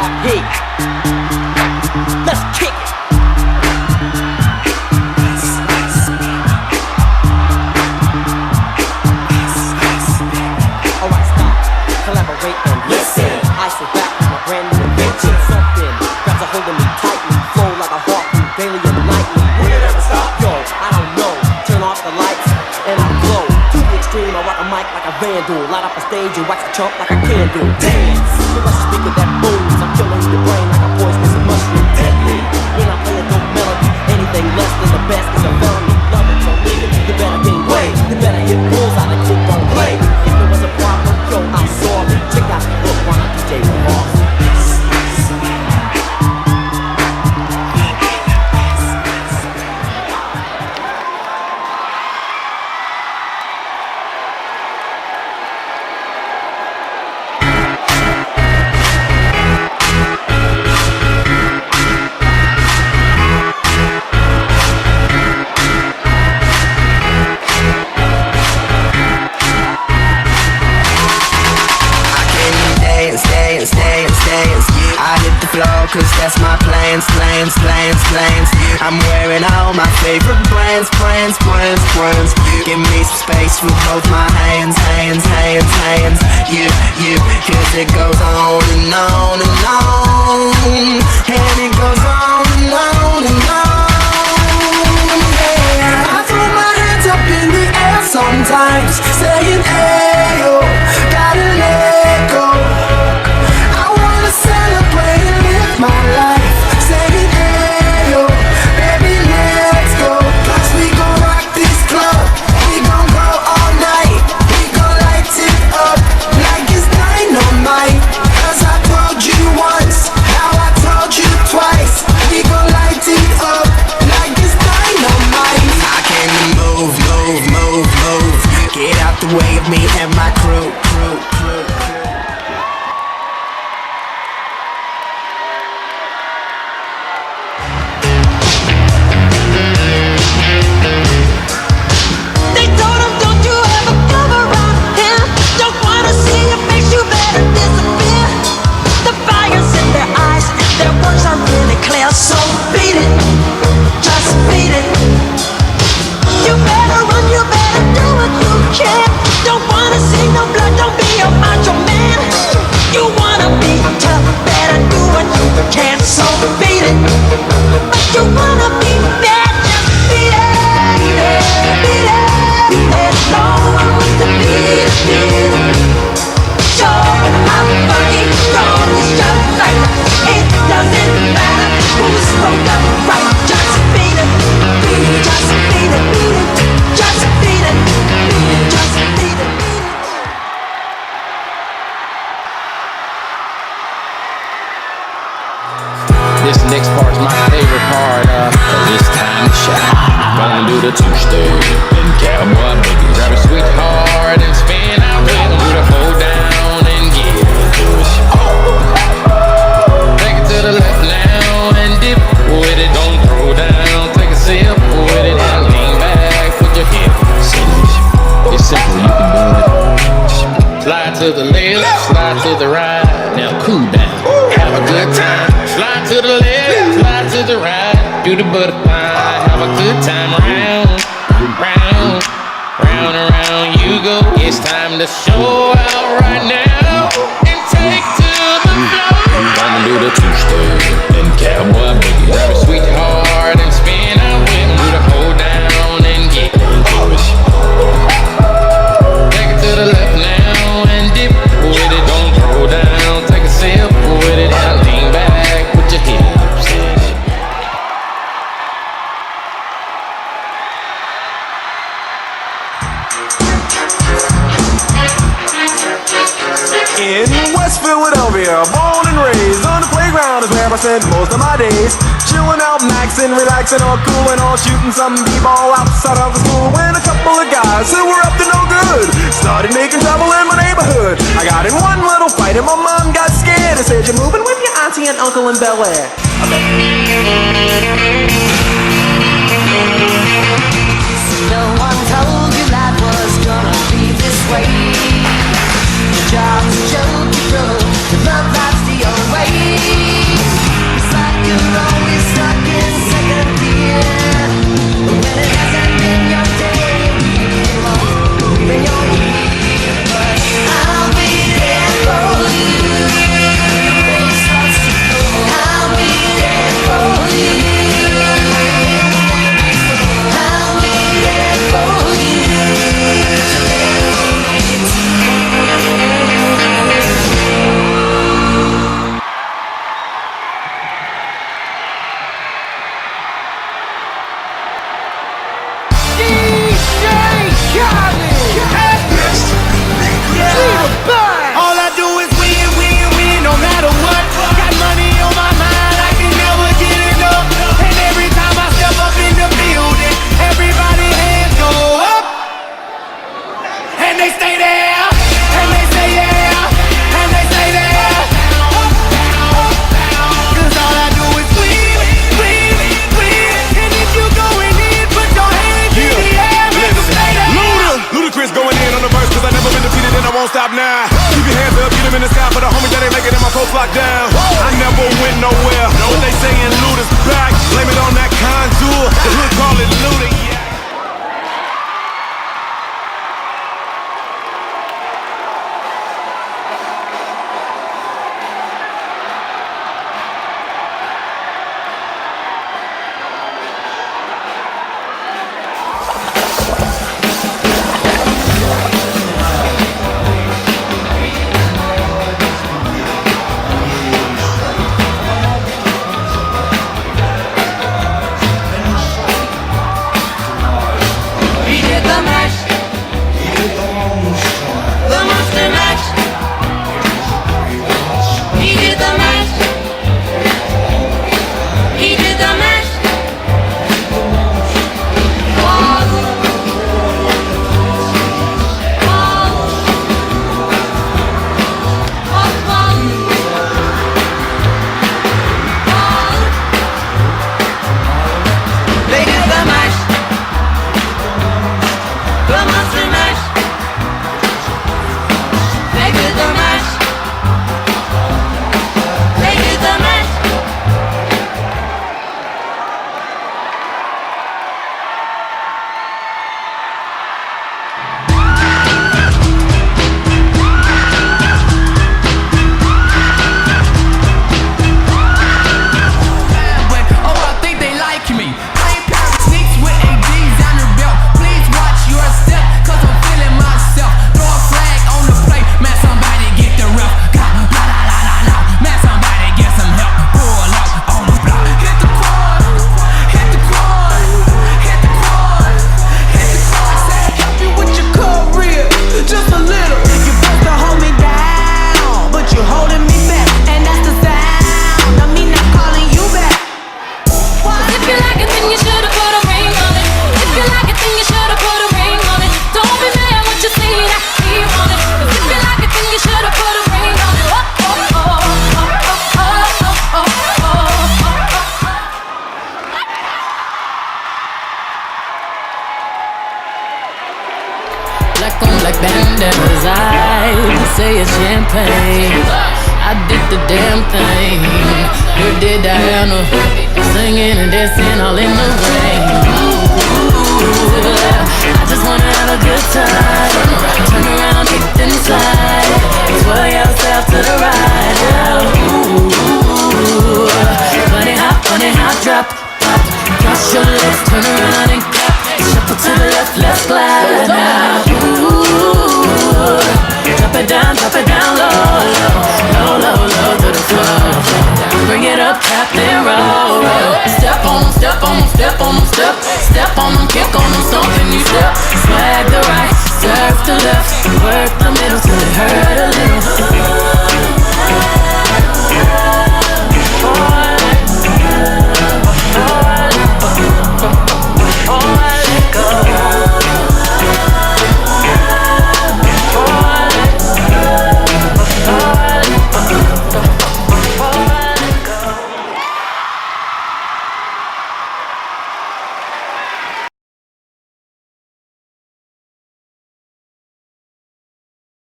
R.P. Let's kick it. Alright, stop, collaborate and listen. I sit back with my brand new invention. Something grabs a hold of me tightly, flow like a harpoon daily and nightly. Will it ever stop? Yo, I don't know. Turn off the lights and I glow. To the extreme, I rock a mic like a vandal. Light up a stage and wax a chump like a candle. Dance! Give us a speaker that booms. I'm killing your brain like a poisonous mushroom. Deadly. When I play a dope melody, anything less than the best is a felony. Love it, so leave it. You better gain weight. You better hit bulls out and quit, don't play. If there was a problem, yo, I'll solve it. Check out the book on DJ Ross. I hit the floor cause that's my plans. I'm wearing all my favorite brands. Give me some space with both my hands. You, cause it goes on and on and on. And it goes on and on and on. Yeah, I throw my hands up in the air sometimes, saying ayo, gotta let go. Celebrate and live my life, saying ayo, baby let's go. Cause we gon' rock this club, we gon' go all night. We gon' light it up like it's dynamite. Cause I told you once, now I told you twice. We gon' light it up like it's dynamite. I came to move. Get out the way of me and my crew. So beat it, just beat it. You better run, you better do what you can. Don't wanna see no blood, don't be a macho man. You wanna be tough, better do what you can. So beat it, but you wanna be bad, just beat it, beat it. There's no one wants to beat it. Sure, I'm fucking strong, it's just like it doesn't matter who's wrong or right. Just beat it, just beat it, just beat it, just beat it. This next part's my favorite part. This time to shine. Gonna do the two-step and cowboy boogie. Grab a sweetheart and spin out with him. Do the hold down and get into it. Take it to the left now and dip with it. Don't throw down. Take a sip with it and lean back. Put your hips in it. It's simple, you can do it. Slide to the left, slide to the right. Now cool down, have a good time. Slide to the left, slide to the right. Do the butterfly, have a good time. Round and round you go. It's time to show out right now and take to the floor. Gonna do the two-step and cowboy boogie. Grab a sweetheart and spin out with him. Do the hold down and get into it. Take it to the left now and dip with it. Don't throw down, take a sip with it and lean back, put your hips in it. In West Philadelphia, born and raised on the playground is where I spent most of my days. Chilling out, maxing, relaxing, all cool and all shooting some b-ball outside of the school. When a couple of guys who were up to no good started making trouble in my neighborhood. I got in one little fight and my mom got scared and said, "You're moving with your auntie and uncle in Bel Air." No one told you life was gonna be this way. Your job's a joke, you broke, your love life's the only way. don't stop now. Keep your hands up, get them in the sky for the homies that ain't making it, my folks locked down. I never went nowhere, but they saying loot is back. Blame it on that contour, the hood call it looting. Like bandanas, I say it's champagne. I did the damn thing. You did Diana, singing and dancing all in the rain. Ooh, I just wanna have a good time. Turn around, kick inside. Swirl yourself to the right now. Ooh, funny how drop. Cross your legs, turn around and clap. Shuffle to the left, let's glide now. Ooh, drop it down low to the floor. Bring it up, tap and roll. Step on them, kick on them, stomp and you step. Swag the